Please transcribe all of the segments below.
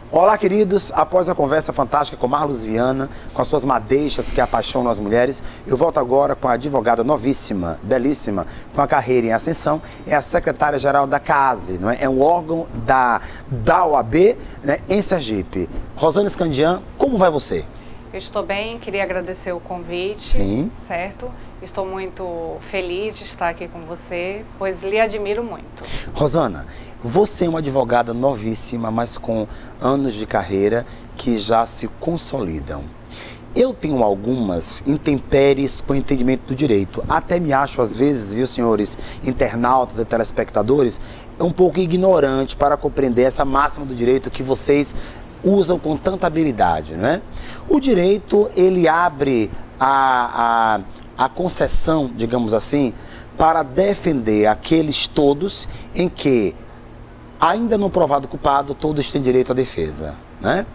Olá, queridos. Após a conversa fantástica com Marlos Viana, com as suas madeixas que apaixonam as mulheres, eu volto agora com a advogada novíssima, belíssima, com a carreira em ascensão, é a secretária-geral da CASE, não é? É um órgão da OAB, né, em Sergipe. Rosana Scandian, como vai você? Eu estou bem, queria agradecer o convite, Sim. certo? Estou muito feliz de estar aqui com você, pois lhe admiro muito. Rosana, você é uma advogada novíssima, mas com anos de carreira que já se consolidam. Eu tenho algumas intempéries com o entendimento do direito. Até me acho, às vezes, viu, senhores internautas e telespectadores, um pouco ignorante para compreender essa máxima do direito que vocês usam com tanta habilidade, não é? O direito, ele abre a concessão, digamos assim, para defender aqueles todos em que, ainda não provado culpado, todos têm direito à defesa, né?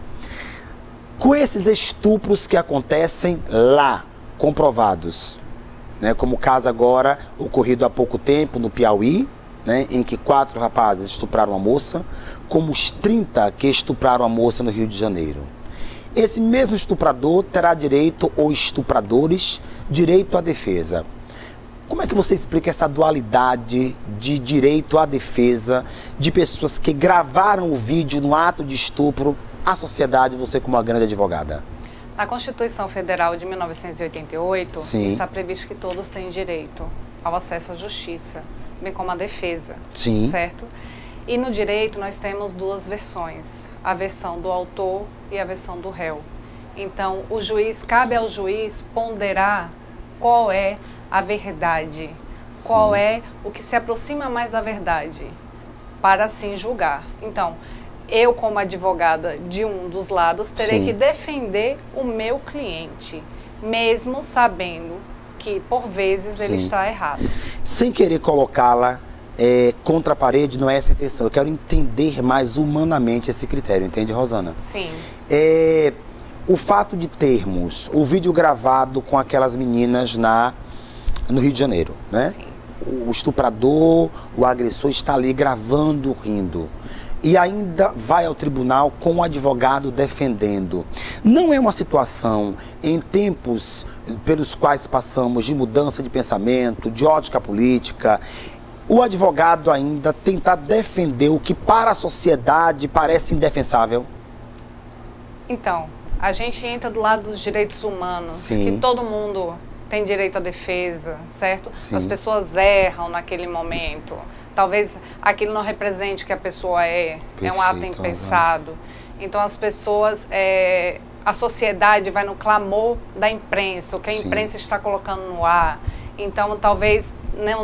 Com esses estupros que acontecem lá, comprovados, né? Como o caso agora, ocorrido há pouco tempo no Piauí, né? Em que 4 rapazes estupraram a moça, como os 30 que estupraram a moça no Rio de Janeiro. Esse mesmo estuprador terá direito, ou estupradores, direito à defesa. Como é que você explica essa dualidade de direito à defesa de pessoas que gravaram o vídeo no ato de estupro à sociedade, você como uma grande advogada? Na Constituição Federal de 1988, Sim, está previsto que todos têm direito ao acesso à justiça, bem como à defesa, sim, certo? E no direito nós temos 2 versões, a versão do autor e a versão do réu. Então, o juiz, cabe ao juiz ponderar qual é a verdade, qual é o que se aproxima mais da verdade, para assim julgar. Então, eu como advogada de um dos lados, terei que defender o meu cliente, mesmo sabendo que, por vezes, ele está errado. Sem querer colocá-la contra a parede, não é essa a intenção. Eu quero entender mais humanamente esse critério, entende, Rosana? Sim. O fato de termos o vídeo gravado com aquelas meninas no Rio de Janeiro, né? Sim. O estuprador, o agressor está ali gravando, rindo. E ainda vai ao tribunal com o advogado defendendo. Não é uma situação, em tempos pelos quais passamos de mudança de pensamento, de ótica política, o advogado ainda tentar defender o que para a sociedade parece indefensável? Então, a gente entra do lado dos direitos humanos, Sim, que todo mundo tem direito à defesa, certo? sim, As pessoas erram naquele momento. Talvez aquilo não represente o que a pessoa é um ato Perfeito, impensado. Então as pessoas, a sociedade vai no clamor da imprensa, o que a Sim, imprensa está colocando no ar. Então talvez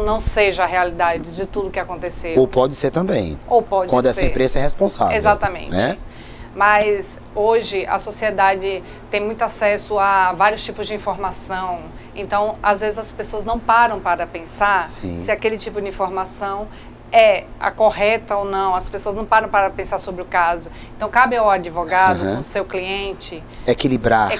não seja a realidade de tudo que aconteceu. ou pode ser também. Ou pode quando ser. essa imprensa é responsável. Exatamente. Né? Mas hoje a sociedade tem muito acesso a vários tipos de informação. Então, às vezes as pessoas não param para pensar Sim, se aquele tipo de informação é a correta ou não. As pessoas não param para pensar sobre o caso. Então, cabe ao advogado, com o seu cliente, equilibrar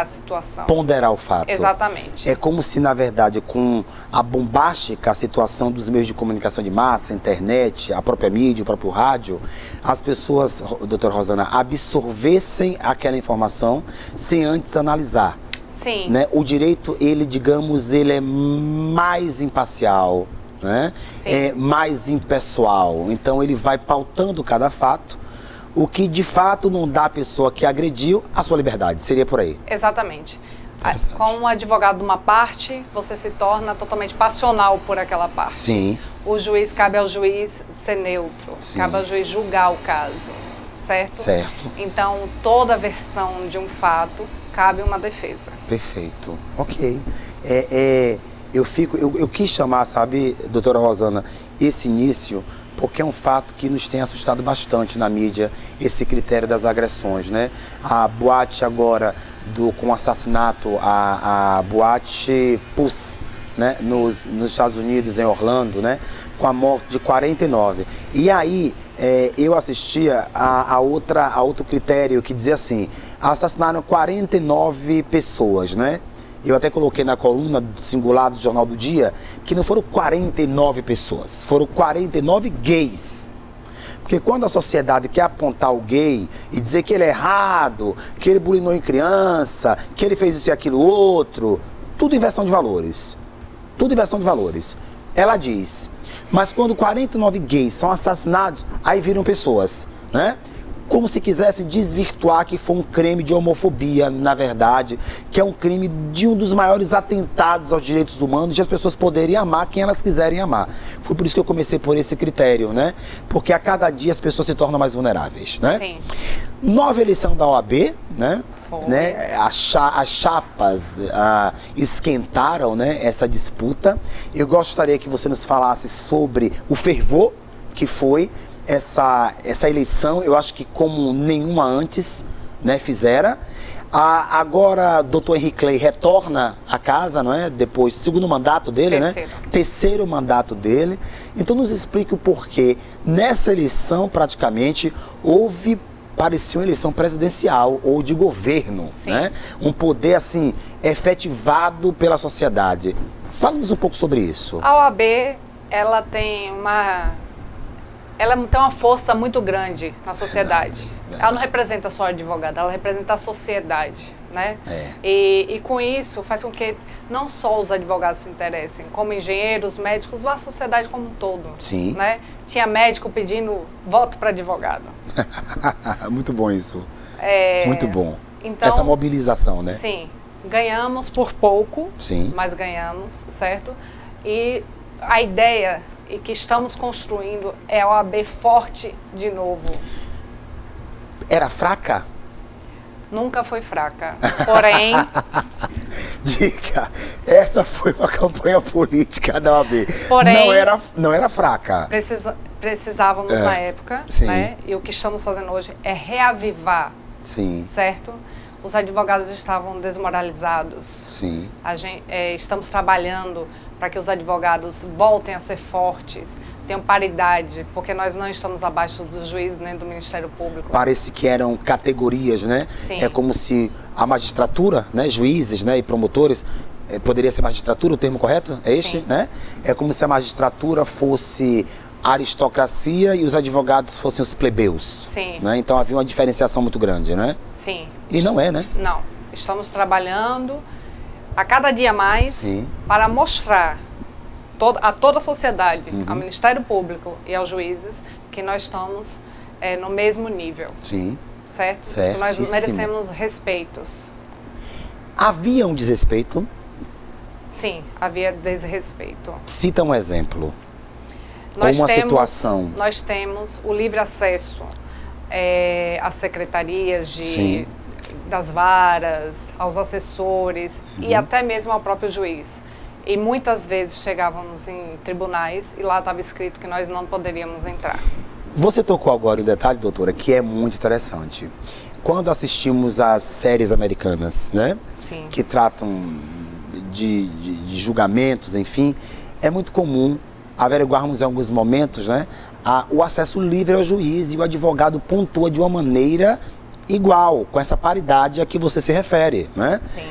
a situação. Ponderar o fato. Exatamente. É como se, na verdade, com a bombástica situação dos meios de comunicação de massa, internet, a própria mídia, o próprio rádio, as pessoas, doutora Rosana, absorvessem aquela informação sem antes analisar. Sim. Né? O direito, ele, digamos, ele é mais imparcial, né? É mais impessoal. Então, ele vai pautando cada fato, o que, de fato, não dá à pessoa que agrediu a sua liberdade. Seria por aí. Exatamente. Como um advogado de uma parte, você se torna totalmente passional por aquela parte. Sim. O juiz, cabe ao juiz ser neutro, Sim, cabe ao juiz julgar o caso, certo? Certo. Então, toda versão de um fato cabe uma defesa. Perfeito. Ok. Eu quis chamar, sabe, doutora Rosana, esse início, porque é um fato que nos tem assustado bastante na mídia, esse critério das agressões, né? A boate agora com o assassinato, a boate Puss, né? Nos Estados Unidos, em Orlando, né? Com a morte de 49. E aí, eu assistia a outro critério que dizia assim, assassinaram 49 pessoas, né? Eu até coloquei na coluna singular do Jornal do Dia que não foram 49 pessoas, foram 49 gays. Porque quando a sociedade quer apontar o gay e dizer que ele é errado, que ele bulinou em criança, que ele fez isso e aquilo outro, tudo inversão de valores. Tudo inversão de valores. Ela diz, mas quando 49 gays são assassinados, aí viram pessoas, né? Como se quisessem desvirtuar que foi um crime de homofobia, na verdade, que é um crime de um dos maiores atentados aos direitos humanos, de as pessoas poderem amar quem elas quiserem amar. Foi por isso que eu comecei por esse critério, né? Porque a cada dia as pessoas se tornam mais vulneráveis, né? Sim. Nova eleição da OAB, né? Foi. Né? As chapas esquentaram, né, essa disputa. Eu gostaria que você nos falasse sobre o fervor que foi essa eleição. Eu acho que como nenhuma antes, né, fizera. Agora, doutor Henrique Clay retorna à casa, não é? Depois, segundo mandato dele, Terceiro. né? Terceiro mandato dele. Então, nos explique o porquê. Nessa eleição, praticamente, parecia uma eleição presidencial ou de governo, Sim. né? Um poder, assim, efetivado pela sociedade. Fala-nos um pouco sobre isso. A OAB, ela tem uma força muito grande na sociedade. Verdade. Ela não representa só a advogada, ela representa a sociedade, né? É. E com isso faz com que não só os advogados se interessem, como engenheiros, médicos, a sociedade como um todo. Sim. Né? Tinha médico pedindo voto para advogado. Muito bom isso. Muito bom. Então, essa mobilização, né? Sim. Ganhamos por pouco, Sim. mas ganhamos, certo? E a ideia e que estamos construindo é a OAB forte de novo. Era fraca? Nunca foi fraca. Porém, Dica, essa foi uma campanha política da OAB. Porém, não era fraca. precisávamos na época, sim. né? E o que estamos fazendo hoje é reavivar, Sim. certo? Os advogados estavam desmoralizados. Sim. Estamos trabalhando para que os advogados voltem a ser fortes, tenham paridade, porque nós não estamos abaixo do juiz nem do Ministério Público. Parece que eram categorias, né? Sim. É como se a magistratura, né, juízes, né, e promotores, poderia ser magistratura, o termo correto? É este, Sim. né? É como se a magistratura fosse a aristocracia e os advogados fossem os plebeus. Sim. Né? Então havia uma diferenciação muito grande, né? Sim. E não é, né? Não. Estamos trabalhando a cada dia mais Sim. para mostrar a toda a sociedade, ao Ministério Público e aos juízes, que nós estamos no mesmo nível. Sim. Certo? Que Certíssimo. nós merecemos respeitos. Havia um desrespeito? Sim, havia desrespeito. Cita um exemplo. Ou uma situação. Nós temos o livre acesso às secretarias das varas, aos assessores e até mesmo ao próprio juiz. E muitas vezes chegávamos em tribunais e lá estava escrito que nós não poderíamos entrar. Você tocou agora um detalhe, doutora, que é muito interessante. Quando assistimos às séries americanas, né? Sim. Que tratam de julgamentos, enfim, é muito comum averiguarmos em alguns momentos, né, o acesso livre ao juiz, e o advogado pontua de uma maneira igual, com essa paridade a que você se refere, né? Sim.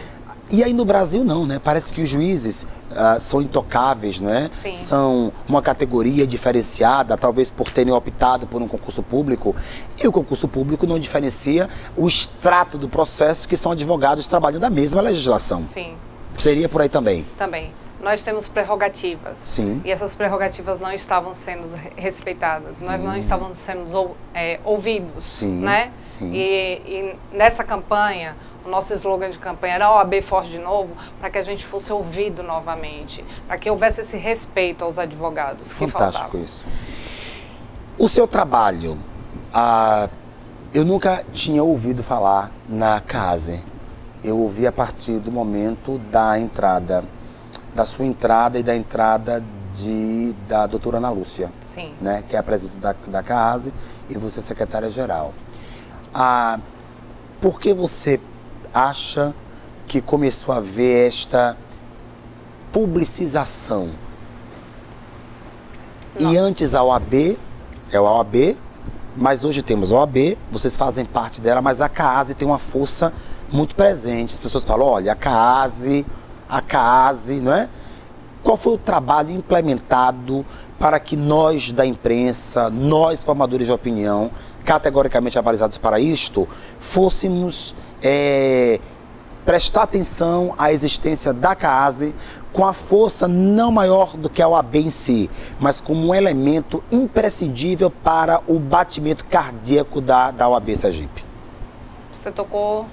E aí no Brasil não, né? Parece que os juízes são intocáveis, né? Sim. São uma categoria diferenciada, talvez por terem optado por um concurso público. E o concurso público não diferencia o extrato do processo, que são advogados trabalhando da mesma legislação. Sim. Seria por aí também? Também. Nós temos prerrogativas. Sim. E essas prerrogativas não estavam sendo respeitadas. Nós não estávamos sendo ouvidos. Sim. Né? Sim. E nessa campanha, o nosso slogan de campanha era OAB forte de novo, para que a gente fosse ouvido novamente, para que houvesse esse respeito aos advogados que faltava. Fantástico isso. O seu trabalho, eu nunca tinha ouvido falar na CASE. Eu ouvi a partir do momento da entrada, da sua entrada e da entrada da doutora Ana Lúcia. Sim. Né, que é a presidente da CASE, e você secretária-geral. Por que você acha que começou a haver esta publicização? Não. E antes a OAB, é a OAB, mas hoje temos a OAB, vocês fazem parte dela, mas a CASE tem uma força muito presente. As pessoas falam, olha, a CASE, não é? Qual foi o trabalho implementado para que nós da imprensa, nós formadores de opinião, categoricamente avalizados para isto, fôssemos prestar atenção à existência da CAASE com a força não maior do que a OAB em si, mas como um elemento imprescindível para o batimento cardíaco da OAB Sergipe. Você tocou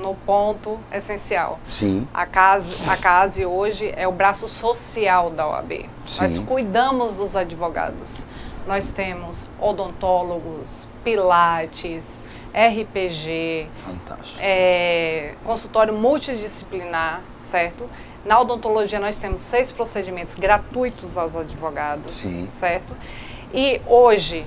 no ponto essencial. Sim. A CAASE hoje é o braço social da OAB. Sim. Nós cuidamos dos advogados. Nós temos odontólogos, pilates, RPG, Fantástico. Consultório multidisciplinar, certo? Na odontologia nós temos 6 procedimentos gratuitos aos advogados, Sim. certo? E hoje,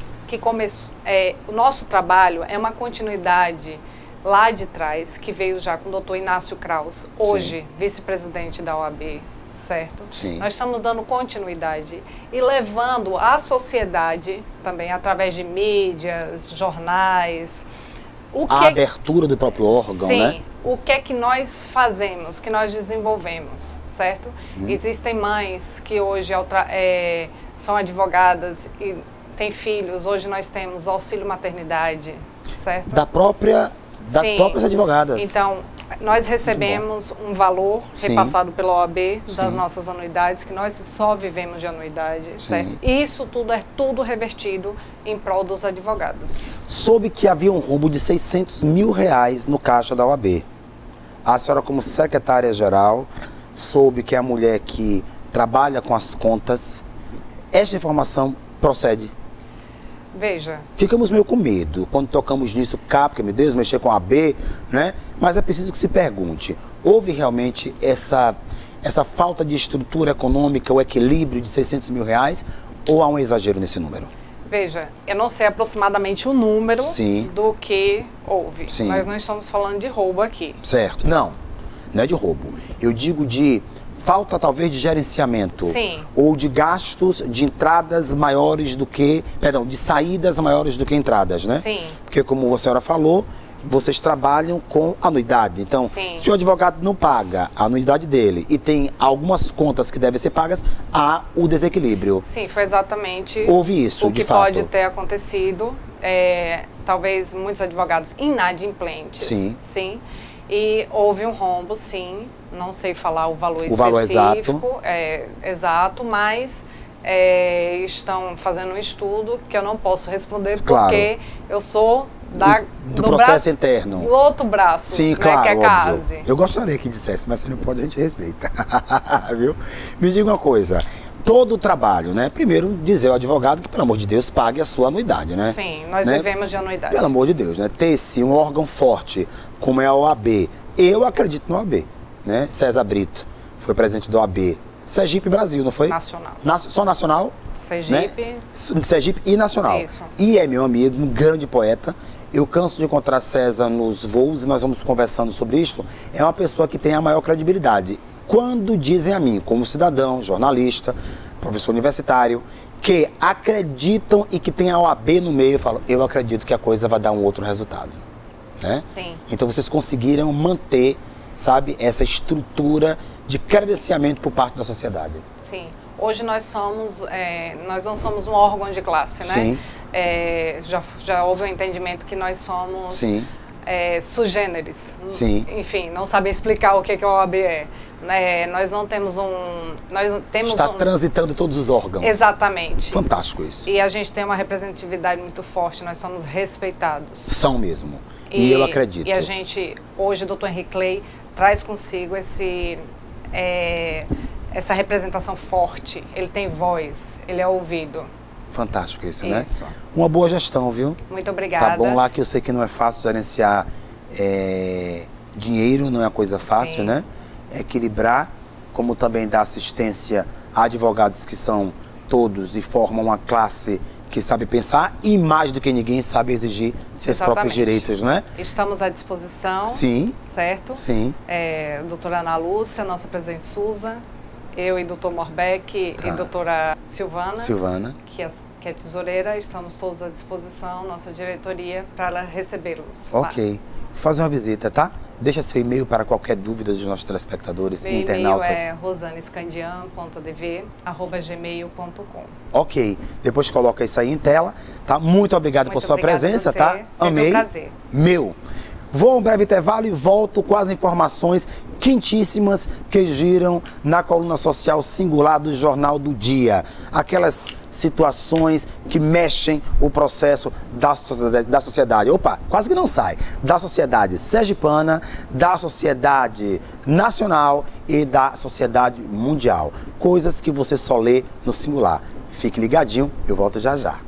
o nosso trabalho é uma continuidade lá de trás, que veio já com o doutor Inácio Kraus, hoje vice-presidente da OAB, certo? Sim. Nós estamos dando continuidade e levando à sociedade, também através de mídias, jornais, A abertura do próprio órgão, sim, né? O que é que nós fazemos, que nós desenvolvemos, certo? Existem mães que hoje são advogadas e têm filhos, hoje nós temos auxílio maternidade, certo? Das próprias advogadas. Então, nós recebemos um valor Sim. repassado pela OAB das Sim. nossas anuidades, que nós só vivemos de anuidade, Sim. certo? E isso tudo é tudo revertido em prol dos advogados. Soube que havia um rombo de R$600 mil no caixa da OAB. A senhora, como secretária-geral, soube que é a mulher que trabalha com as contas. Esta informação procede? Veja. Ficamos meio com medo quando tocamos nisso, porque, meu Deus, mexer com a AB, né? Mas é preciso que se pergunte, houve realmente essa falta de estrutura econômica, o equilíbrio de R$600 mil, ou há um exagero nesse número? Veja, eu não sei aproximadamente o número Sim. do que houve. Sim. Nós não estamos falando de roubo aqui. Certo. Não é de roubo. Eu digo de falta talvez de gerenciamento. Sim. Ou de gastos de entradas maiores do que... Perdão, de saídas maiores do que entradas, né? Sim. Porque como a senhora falou, vocês trabalham com anuidade. Então, Sim. se o advogado não paga a anuidade dele e tem algumas contas que devem ser pagas, há o desequilíbrio. Sim, foi exatamente Houve isso, o de que fato. pode ter acontecido. Talvez muitos advogados inadimplentes. Sim. Sim. E houve um rombo, sim. Não sei falar o valor específico. Valor exato. Exato, mas estão fazendo um estudo que eu não posso responder, Claro. Porque eu sou do processo interno. Do outro braço, Sim, né, claro, que é óbvio. CAASE. Eu gostaria que dissesse, mas se não pode, a gente respeita. Viu? Me diga uma coisa. Todo o trabalho, né? Primeiro, dizer ao advogado que, pelo amor de Deus, pague a sua anuidade, né? Sim, nós né? vivemos de anuidade. Pelo amor de Deus, né? Ter-se um órgão forte, como é a OAB. Eu acredito na OAB, né? César Brito foi presidente da OAB. Sergipe Brasil, não foi? Nacional. Só nacional? Sergipe. Né? Sergipe e nacional. Isso. E é meu amigo, um grande poeta. Eu canso de encontrar César nos voos e nós vamos conversando sobre isso. É uma pessoa que tem a maior credibilidade. Quando dizem a mim, como cidadão, jornalista, professor universitário, que acreditam e que tem a OAB no meio, eu falo, eu acredito que a coisa vai dar um outro resultado. Né? Sim. Então vocês conseguiram manter, sabe, essa estrutura de credenciamento por parte da sociedade. Sim. Hoje nós não somos um órgão de classe, né? Sim. Já houve um entendimento que nós somos Sim. Sui generis. Sim. Enfim, não sabe explicar o que a OAB é. Nós não temos Está transitando todos os órgãos. Exatamente. Fantástico isso. E a gente tem uma representatividade muito forte, nós somos respeitados. São mesmo. E eu acredito. E a gente, hoje, o Dr. Henrique Clay traz consigo essa representação forte. Ele tem voz, ele é ouvido. Fantástico isso, Isso. né? Uma boa gestão, viu? Muito obrigada. Tá bom lá que eu sei que não é fácil gerenciar dinheiro, não é uma coisa fácil, Sim. né? Equilibrar, como também dar assistência a advogados que são todos e formam uma classe que sabe pensar e mais do que ninguém sabe exigir seus próprios direitos, né? Estamos à disposição. Sim. Certo? Sim. Doutora Ana Lúcia, nossa presidente Suza, eu e doutor Morbeck e doutora Silvana, que é tesoureira, estamos todos à disposição, nossa diretoria, para recebê-los. Ok. Vou fazer uma visita, tá? Deixa seu e-mail para qualquer dúvida dos nossos telespectadores Meu e internautas. e-mail é rosanescandian.dv@gmail.com. Ok, depois coloca isso aí em tela, tá? Muito obrigado por sua presença, tá? Amei. Um prazer. Meu. Vou a um breve intervalo e volto com as informações quentíssimas que giram na coluna social singular do Jornal do Dia. Aquelas situações que mexem o processo da sociedade. Opa, quase que não sai. Da sociedade sergipana, da sociedade nacional e da sociedade mundial. Coisas que você só lê no singular. Fique ligadinho, eu volto já já.